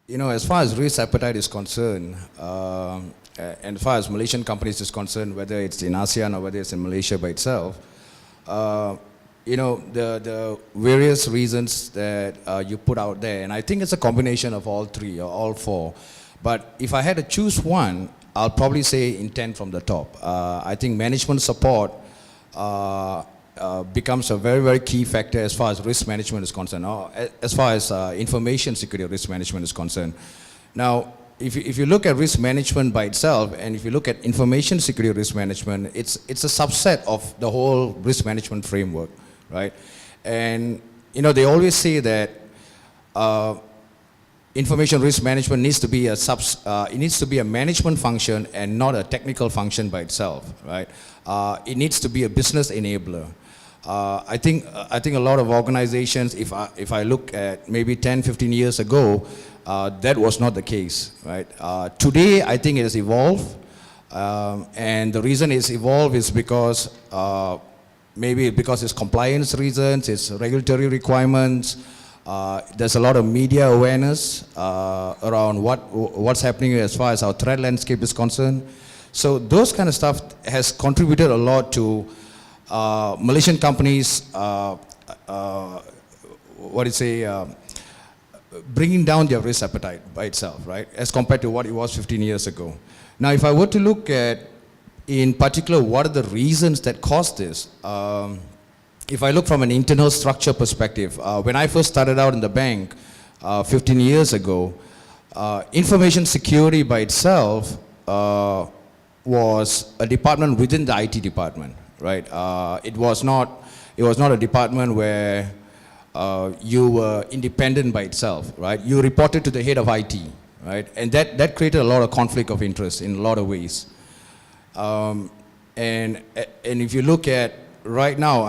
As far as risk appetite is concerned, and as far as Malaysian companies is concerned, whether it's in ASEAN or whether it's in Malaysia by itself, the various reasons that you put out there, and I think it's a combination of all three or all four. But if I had to choose one, I'll probably say intent from the top. I think management support becomes a very, very key factor as far as risk management is concerned, or as far as information security risk management is concerned. Now, if you look at risk management by itself, and if you look at information security risk management, it's a subset of the whole risk management framework, right? And they always say that information risk management needs to be it needs to be a management function and not a technical function by itself, right? It needs to be a business enabler. I think a lot of organizations, if I look at maybe 10, 15 years ago, that was not the case, right? Today, I think it has evolved, and the reason it's evolved is because maybe because it's compliance reasons, it's regulatory requirements. There's a lot of media awareness around what's happening as far as our threat landscape is concerned. So those kind of stuff has contributed a lot to Malaysian companies, bringing down their risk appetite by itself, right, as compared to what it was 15 years ago. Now, if I were to look at, in particular, what are the reasons that caused this, if I look from an internal structure perspective, when I first started out in the bank 15 years ago, information security by itself was a department within the IT department, right? It was not a department where you were independent by itself, right? You reported to the head of IT, right? And that created a lot of conflict of interest in a lot of ways. And if you look at right now,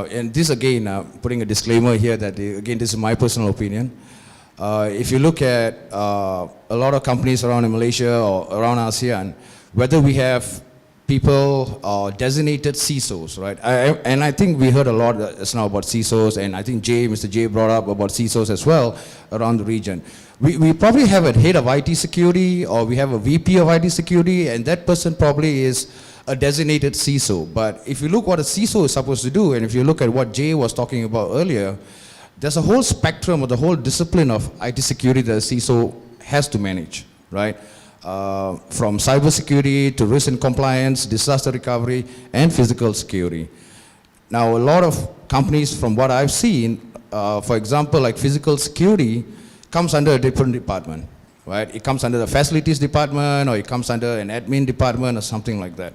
and this again, putting a disclaimer here that again, this is my personal opinion. If you look at a lot of companies around in Malaysia or around ASEAN, whether we have people designated CISOs, right? And I think we heard a lot just now about CISOs, and I think Mr. J brought up about CISOs as well around the region. We probably have a head of IT security, or we have a VP of IT security, and that person probably is a designated CISO. But if you look what a CISO is supposed to do, and if you look at what Jay was talking about earlier, there's a whole spectrum of the whole discipline of IT security that a CISO has to manage, right? From cybersecurity to risk and compliance, disaster recovery, and physical security. Now, a lot of companies, from what I've seen, for example, like physical security, comes under a different department, right? It comes under the facilities department, or it comes under an admin department, or something like that.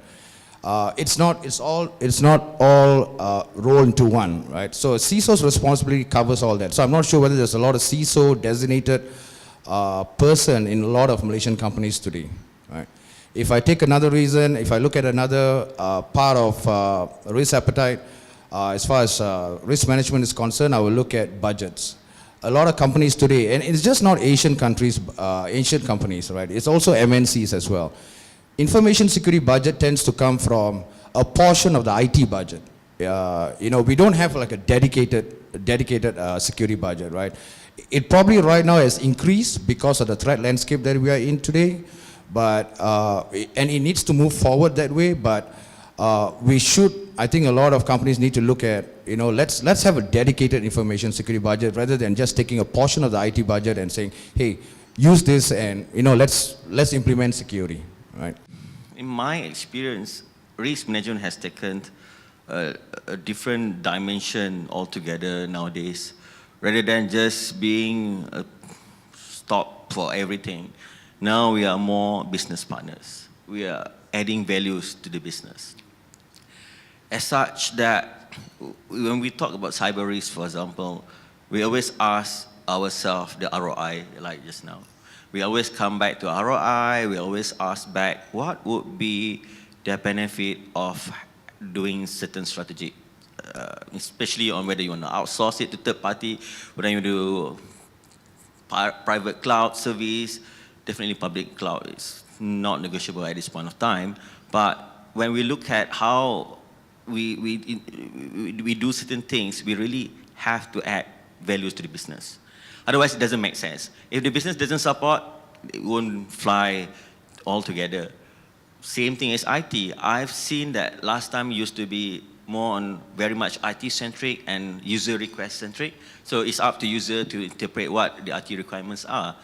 It's not all rolled into one, right? So a CISO's responsibility covers all that. So I'm not sure whether there's a lot of CISO designated person in a lot of Malaysian companies today, right? If I take another reason, if I look at another part of risk appetite, as far as risk management is concerned, I will look at budgets. A lot of companies today, and it's just not Asian countries, Asian companies, right? It's also MNCs as well. Information security budget tends to come from a portion of the IT budget. We don't have like a dedicated security budget, right? It probably right now has increased because of the threat landscape that we are in today, but and it needs to move forward that way. But we should, I think, a lot of companies need to look at, let's have a dedicated information security budget rather than just taking a portion of the IT budget and saying, hey, use this and let's implement security, right? In my experience, risk management has taken a different dimension altogether nowadays. Rather than just being a stop for everything, now we are more business partners. We are adding values to the business. As such that when we talk about cyber risk, for example, we always ask ourselves the ROI, like just now. We always come back to ROI, we always ask back what would be the benefit of doing certain strategy. Especially on whether you want to outsource it to third party, whether you do private cloud service, definitely public cloud is not negotiable at this point of time. But when we look at how we do certain things, we really have to add values to the business. Otherwise, it doesn't make sense. If the business doesn't support, it won't fly altogether. Same thing as IT. I've seen that last time used to be more on very much IT-centric and user request-centric. So it's up to user to interpret what the IT requirements are.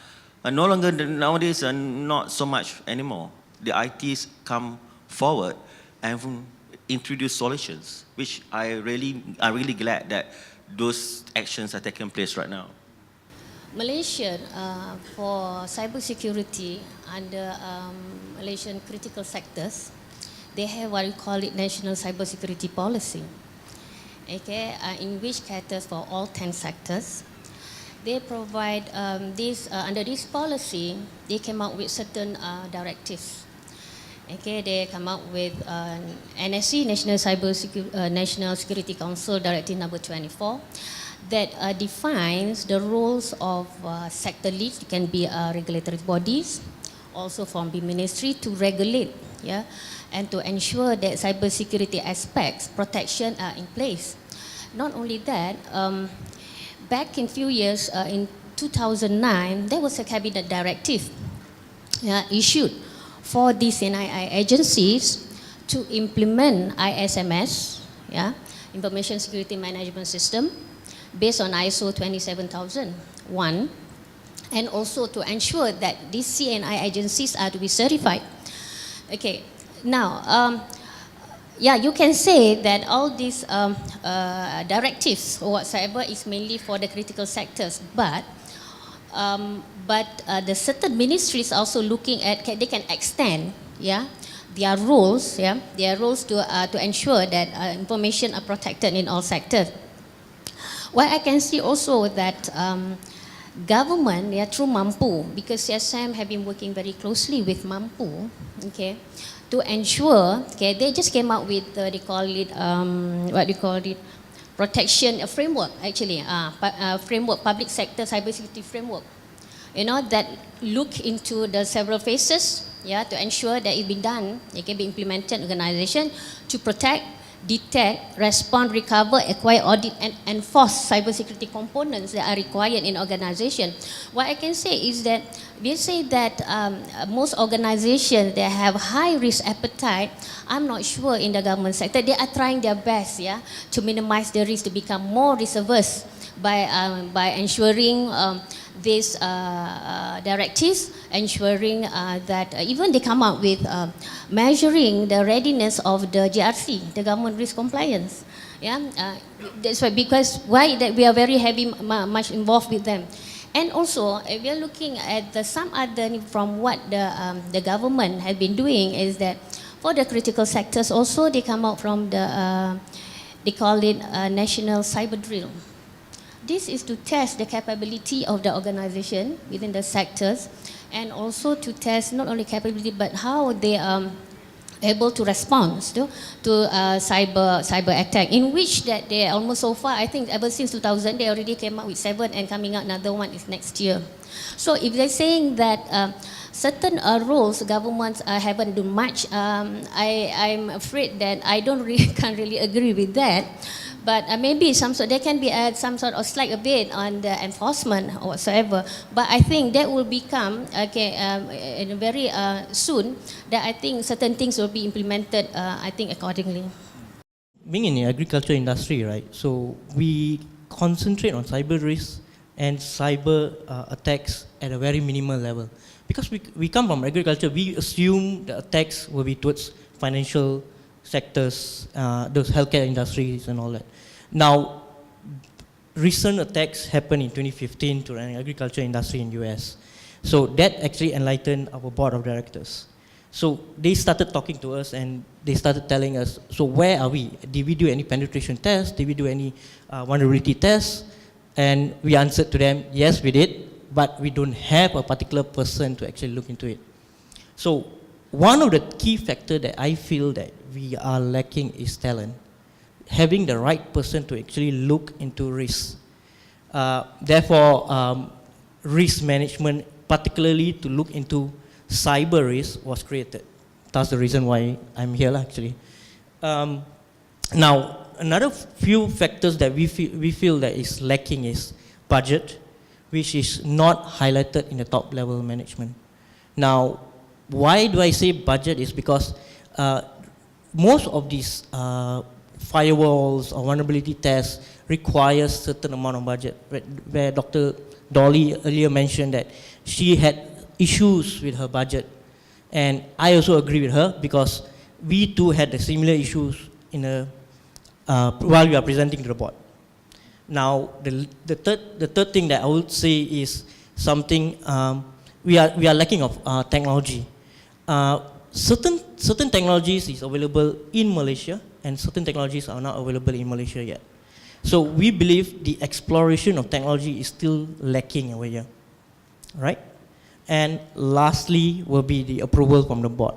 And no longer, nowadays, not so much anymore. The ITs come forward and introduce solutions, which I'm really glad that those actions are taking place right now. Malaysia, for cybersecurity under Malaysian critical sectors, they have what we call it National Cybersecurity Policy, okay, in which caters for all 10 sectors. They provide under this policy, they came out with certain directives. Okay, they come up with NSC, National Security Council Directive number 24, that defines the roles of sector leads. It can be regulatory bodies, also from the ministry to regulate, yeah, and to ensure that cybersecurity aspects, protection are in place. Not only that, back in few years, in 2009, there was a cabinet directive issued for these NII agencies to implement ISMS, yeah, Information Security Management System, based on ISO 27001, and also to ensure that these CNI agencies are to be certified. Okay, now, yeah, you can say that all these directives or whatsoever is mainly for the critical sectors, but the certain ministries also looking at, they can extend, yeah, their roles, yeah, their roles to ensure that information are protected in all sectors. What I can see also that government, they are through Mampu, because CSM have been working very closely with Mampu, okay, to ensure, okay, they just came out with they call it what do you call it, protection framework, actually, framework, public sector cybersecurity framework, you know, that look into the several phases, yeah, to ensure that it be done, it can be implemented in organization to protect, detect, respond, recover, acquire, audit, and enforce cybersecurity components that are required in organization. What I can say is that they say that most organizations, they have high risk appetite. I'm not sure in the government sector. They are trying their best, yeah, to minimize the risk, to become more risk averse by ensuring these directives, ensuring that even they come up with measuring the readiness of the GRC, the government risk compliance. Yeah, that's why, because why that we are very heavy, much involved with them. And also, if we are looking at some other from what the government has been doing is that for the critical sectors also they come out from the they call it national cyber drill. This is to test the capability of the organization within the sectors, and also to test not only capability but how they are able to respond to cyber attack, in which that they almost so far, I think ever since 2000, they already came up with 7 and coming out another one is next year. So if they're saying that certain roles governments haven't done much, I'm afraid that I don't really can't really agree with that. But maybe there can be some sort of slight a bit on the enforcement or whatsoever. But I think that will become, okay, in very soon, that I think certain things will be implemented, I think, accordingly. Being in the agriculture industry, right, so we concentrate on cyber risks and cyber attacks at a very minimal level. Because we come from agriculture, we assume the attacks will be towards financial sectors, those healthcare industries and all that. Now, recent attacks happened in 2015 to an agriculture industry in US. So that actually enlightened our board of directors. So they started talking to us and they started telling us, so where are we? Did we do any penetration tests? Did we do any vulnerability tests? And we answered to them, yes, we did, but we don't have a particular person to actually look into it. So one of the key factors that I feel that we are lacking is talent. Having the right person to actually look into risk. Therefore, risk management, particularly to look into cyber risk, was created. That's the reason why I'm here, actually. Now, another few factors that we feel that is lacking is budget, which is not highlighted in the top level management. Now, why do I say budget is because most of these firewalls or vulnerability tests require certain amount of budget, where Dr. Dolly earlier mentioned that she had issues with her budget. And I also agree with her because we too had the similar issues while we are presenting to the board. Now, the third thing that I would say is something we are lacking of technology. Certain technologies is available in Malaysia, and certain technologies are not available in Malaysia yet. So we believe the exploration of technology is still lacking over here, right? And lastly will be the approval from the board.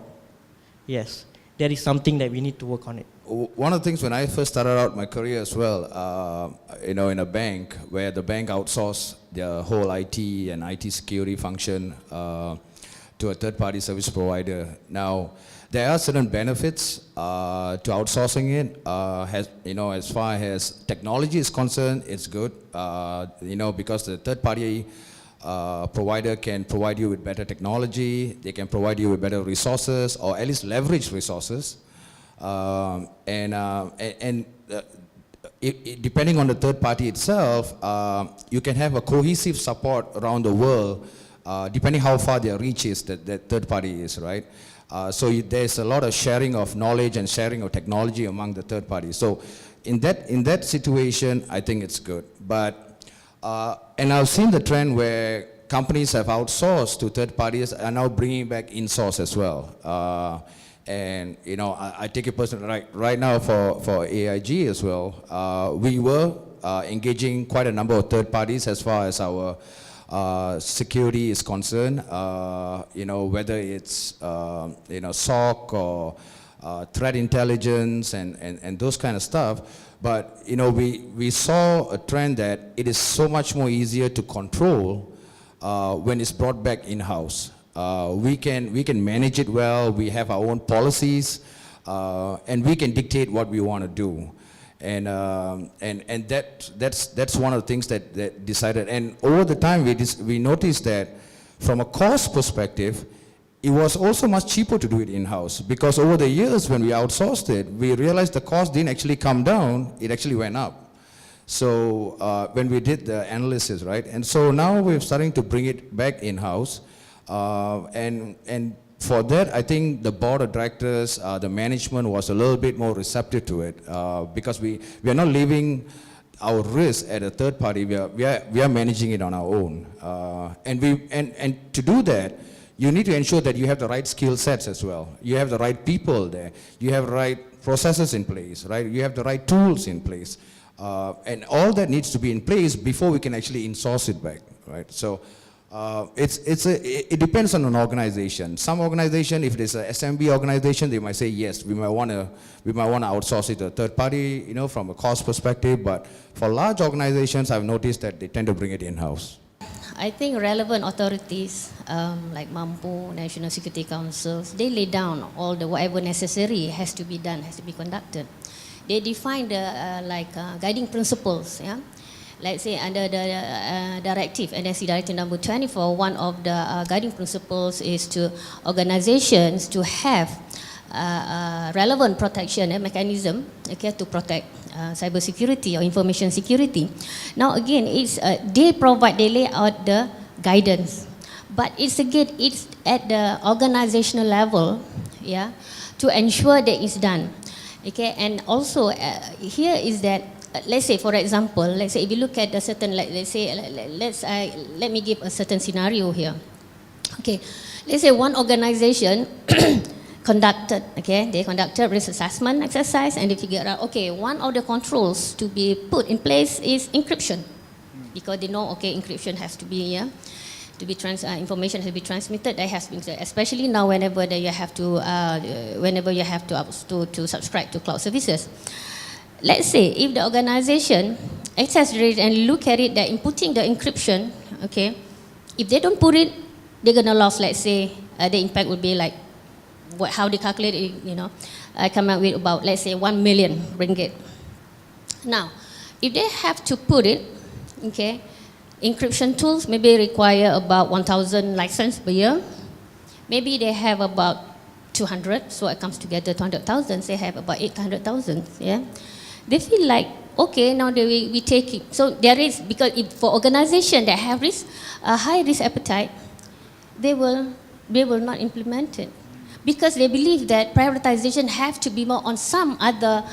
Yes, that is something that we need to work on it. One of the things when I first started out my career as well, in a bank, where the bank outsourced their whole IT and IT security function to a third-party service provider. Now, there are certain benefits to outsourcing it. As far as technology is concerned, it's good. Because the third-party provider can provide you with better technology. They can provide you with better resources, or at least leverage resources. Depending on the third party itself, you can have a cohesive support around the world, depending how far their reach is, that third party is, right? So there's a lot of sharing of knowledge and sharing of technology among the third parties. So in that situation, I think it's good. But and I've seen the trend where companies have outsourced to third parties and are now bringing back in-source as well. And I take it personally, right now for AIG as well, we were engaging quite a number of third parties as far as our security is concerned, whether it's SOC or threat intelligence and those kind of stuff. But we saw a trend that it is so much more easier to control when it's brought back in-house. We can manage it well. We have our own policies, and we can dictate what we want to do. And that's one of the things that decided. And over the time, we noticed that from a cost perspective, it was also much cheaper to do it in-house, because over the years when we outsourced it, we realized the cost didn't actually come down, it actually went up. So when we did the analysis, right? And so now we're starting to bring it back in-house. And for that, I think the board of directors, the management was a little bit more receptive to it, because we are not leaving our risk at a third party. We are managing it on our own, and to do that, you need to ensure that you have the right skill sets as well. You have the right people there. You have the right processes in place, right? You have the right tools in place, and all that needs to be in place before we can actually in-source it back, right? So. It depends on an organization. Some organization, if there's a SMB organization, they might say yes, we might want to outsource it to a third party, from a cost perspective. But for large organizations, I've noticed that they tend to bring it in-house. I think relevant authorities like MAMPU, National Security Councils, they lay down all the whatever necessary has to be done, has to be conducted. They define the guiding principles, yeah. Let's say under the directive, NSC Directive number 24, one of the guiding principles is to organizations to have relevant protection mechanism, okay, to protect cybersecurity or information security. Now again, it's they lay out the guidance, but it's at the organizational level, yeah, to ensure that it's done, okay. And also here is that. Let's say, for example, if you look at a certain, let me give a certain scenario here. Okay, let's say one organization conducted risk assessment exercise, and they figured out, okay, one of the controls to be put in place is encryption, because they know, okay, encryption has to be, information has to be transmitted. That has been, especially now, whenever you have to subscribe to cloud services. Let's say if the organization exaggerates and look at it, that inputting the encryption, okay, if they don't put it, they're gonna lose. Let's say the impact would be like how they calculate it. I come up with about, let's say, 1 million ringgit. Now, if they have to put it, okay, Encryption tools maybe require about 1,000 license per year. Maybe they have about 200, so it comes together 200,000. They have about 800,000. Yeah, they feel like okay, now we take it. So there is, because for organization that have risk, a high risk appetite, they will not implement it, because they believe that prioritization have to be more on some other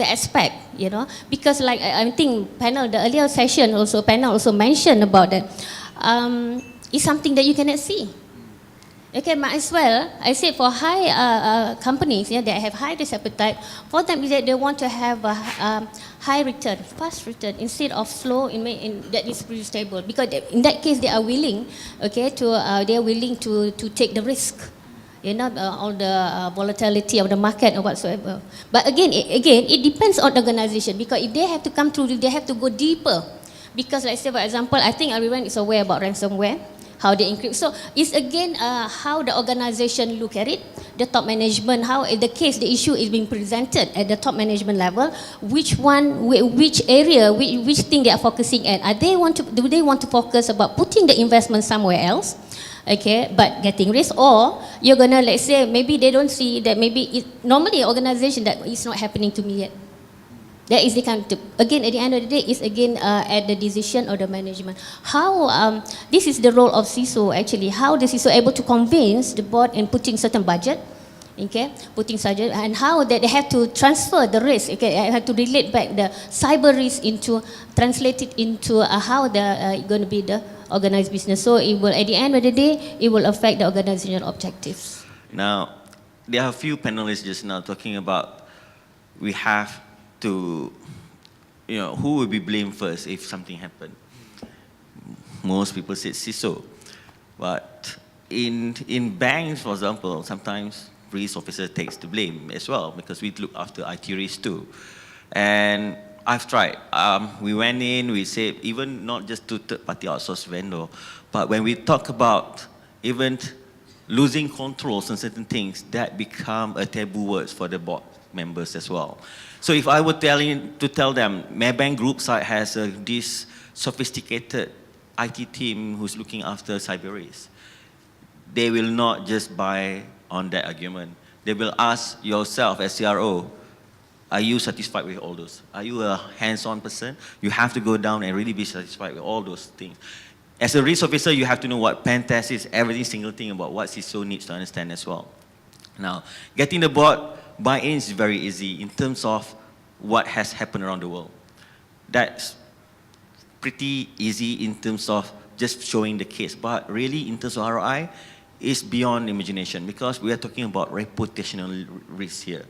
aspect, you know. Because like I think the earlier session also mentioned about that. It's something that you cannot see. Okay, might as well. I say for high companies, yeah, that have high risk appetite, for them is that they want to have a high return, fast return, instead of slow that is pretty stable. Because in that case, they are willing, okay, to take the risk, you know, all the volatility of the market or whatsoever. But again, it depends on the organization, because if they have to come through, they have to go deeper. Because let's say, for example, I think everyone is aware about ransomware, how they encrypt. So it's again how the organization look at it, the top management, how the issue is being presented at the top management level, which area, which thing they are focusing at. Do they want to focus about putting the investment somewhere else, okay, but getting risk, or you're gonna, let's say, maybe they don't see that, maybe normally an organization that it's not happening to me yet. That is the kind of, again, at the end of the day, is again at the decision of the management. How, this is the role of CISO actually, how the CISO able to convince the board in putting certain budget, okay, and how that they have to transfer the risk, okay, I have to relate back the cyber risk translate it into how going to be the organized business. So it will, at the end of the day, it will affect the organizational objectives. Now, there are a few panelists just now talking about we have to, you know, who will be blamed first if something happened. Most people said CISO, but in banks, for example, sometimes risk officer takes the blame as well, because we look after IT risk too. And I've tried. We went in, we said, even not just to third-party outsource vendor, but when we talk about even losing controls on certain things, that become a taboo words for the board members as well. So if I were to tell them, Maybank Group side has this sophisticated IT team who's looking after cyber risk, they will not just buy on that argument. They will ask yourself as CRO, are you satisfied with all those? Are you a hands-on person? You have to go down and really be satisfied with all those things. As a risk officer, you have to know what pen test is, every single thing about what CISO needs to understand as well. Now, getting the board buy-in is very easy in terms of what has happened around the world. That's pretty easy in terms of just showing the case, but really in terms of ROI, it's beyond imagination, because we are talking about reputational risk here.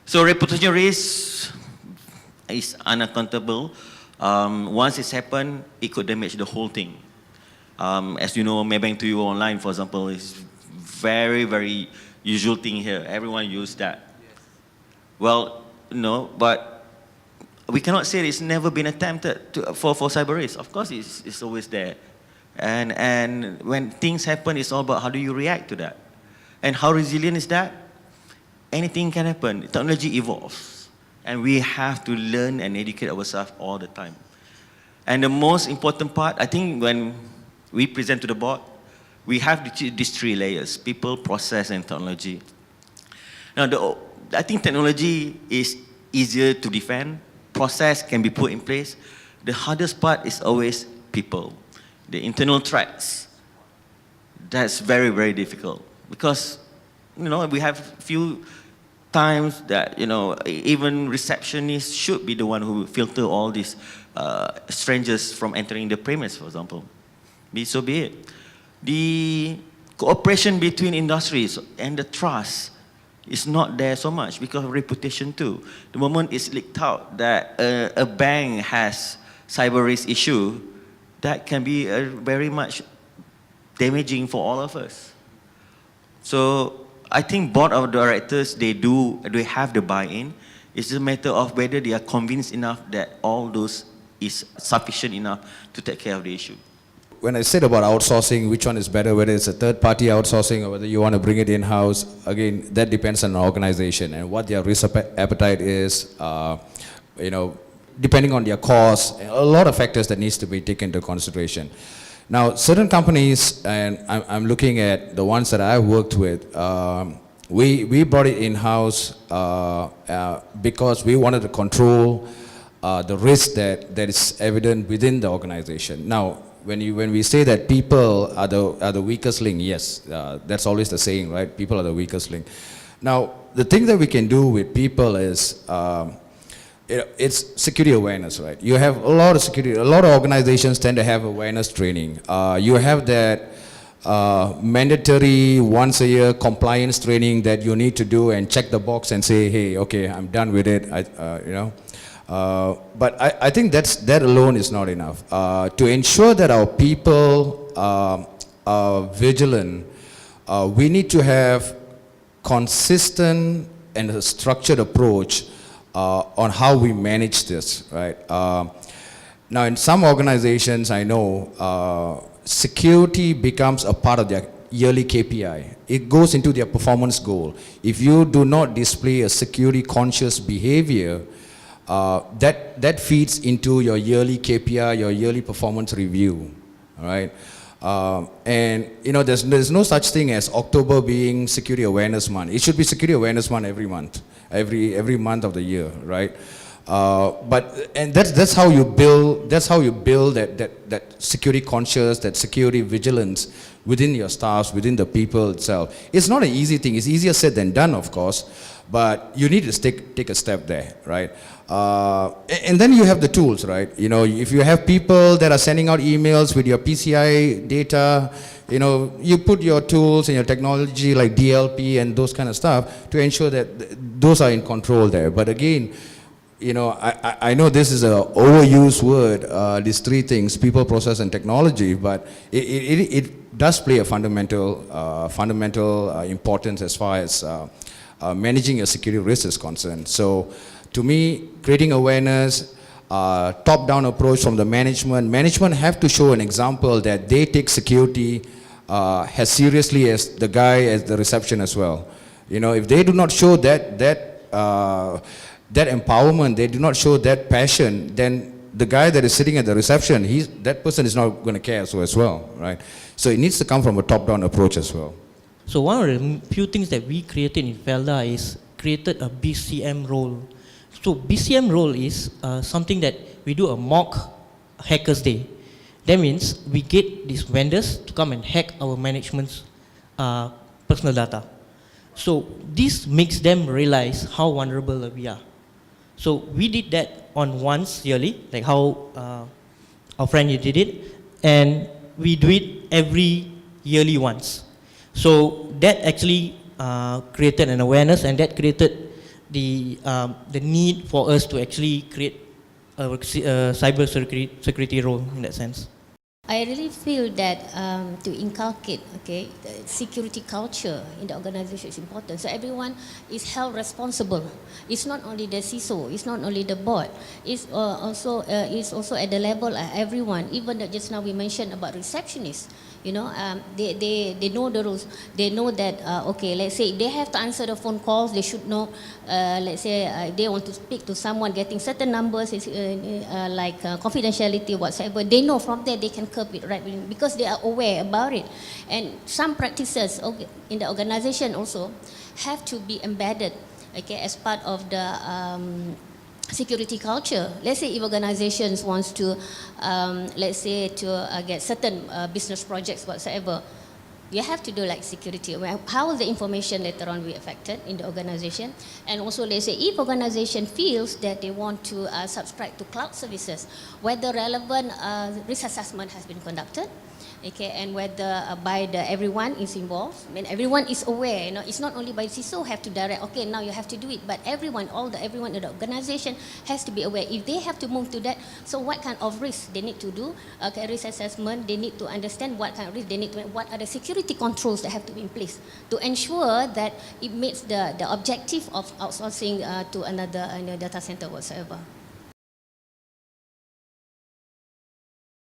So reputational risk is unaccountable. Once it's happened, it could damage the whole thing. As you know, Maybank to you online, for example, is very, very usual thing here. Everyone use that. Yes. Well, no, but we cannot say it's never been attempted for cyber risk. Of course, it's always there. And when things happen, it's all about how do you react to that. And how resilient is that? Anything can happen. Technology evolves. And we have to learn and educate ourselves all the time. And the most important part, I think when we present to the board, we have these three layers: people, process, and technology. Now, I think technology is easier to defend. Process can be put in place. The hardest part is always people. The internal threats. That's very, very difficult. Because, you know, we have few times that, you know, even receptionists should be the one who filter all these strangers from entering the premise, for example. So be it. The cooperation between industries and the trust is not there so much because of reputation too. The moment it's leaked out that a bank has cyber risk issue, that can be very much damaging for all of us. So I think board of directors, they have the buy-in. It's a matter of whether they are convinced enough that all those is sufficient enough to take care of the issue. When I said about outsourcing, which one is better, whether it's a third-party outsourcing or whether you want to bring it in-house, again, that depends on the organization and what their risk appetite is. You know, depending on their cost, a lot of factors that needs to be taken into consideration. Now, certain companies, and I'm looking at the ones that I've worked with, we brought it in-house because we wanted to control the risk that is evident within the organization. Now, when we say that people are the weakest link, yes, that's always the saying, right? People are the weakest link. Now, the thing that we can do with people is it's security awareness, right? You have a lot of organizations tend to have awareness training. You have that mandatory once a year compliance training that you need to do and check the box and say, hey, okay, I'm done with it, but I think that alone is not enough. To ensure that our people are vigilant, we need to have consistent and a structured approach on how we manage this, right? Now, in some organizations, I know security becomes a part of their yearly KPI. It goes into their performance goal. If you do not display a security conscious behavior, that feeds into your yearly KPI, your yearly performance review, all right? And there's no such thing as October being Security Awareness Month. It should be Security Awareness Month every month, every month of the year, right? And that's how you build that security conscious, that security vigilance within your staffs, within the people itself. It's not an easy thing. It's easier said than done, of course, but you need to take a step there, right? And then you have the tools, right? If you have people that are sending out emails with your PCI data, you put your tools and your technology like DLP and those kind of stuff to ensure that those are in control there. But again, I know this is an overused word, these three things, people, process, and technology, but it does play a fundamental importance as far as managing a security risk is concerned. So, to me, creating awareness, top-down approach from the management. Management have to show an example that they take security as seriously as the guy at the reception as well. If they do not show that empowerment, they do not show that passion, then the guy that is sitting at the reception, that person is not going to care so as well, right? So it needs to come from a top-down approach as well. So one of the few things that we created in Felda is created a BCM role. So BCM role is something that we do a mock Hackers Day. That means we get these vendors to come and hack our management's personal data. So this makes them realize how vulnerable we are. So we did that on once yearly, like how our friend here did it, and we do it every yearly once. So that actually created an awareness, and that created the need for us to actually create a cybersecurity role in that sense. I really feel that to inculcate, the security culture in the organization is important. So everyone is held responsible. It's not only the CISO, it's not only the board. It's also at the level of everyone. Even just now we mentioned about receptionists. They know the rules. They know that let's say they have to answer the phone calls. They should know. Let's say if they want to speak to someone, getting certain numbers like confidentiality whatsoever. They know from there they can curb it right because they are aware about it. And some practices in the organization also have to be embedded, as part of the security culture. Let's say if organizations wants to, get certain business projects whatsoever, you have to do like security. How will the information later on be affected in the organization? And also, let's say if organization feels that they want to subscribe to cloud services, whether relevant risk assessment has been conducted, and whether everyone is involved. I mean, everyone is aware. It's not only by CISO have to direct. Now you have to do it, but everyone in the organization has to be aware. If they have to move to that, so what kind of risk they need to do? Risk assessment. They need to understand what kind of risk they need to. What are the security controls that have to be in place to ensure that it meets the objective of outsourcing to another data center whatsoever.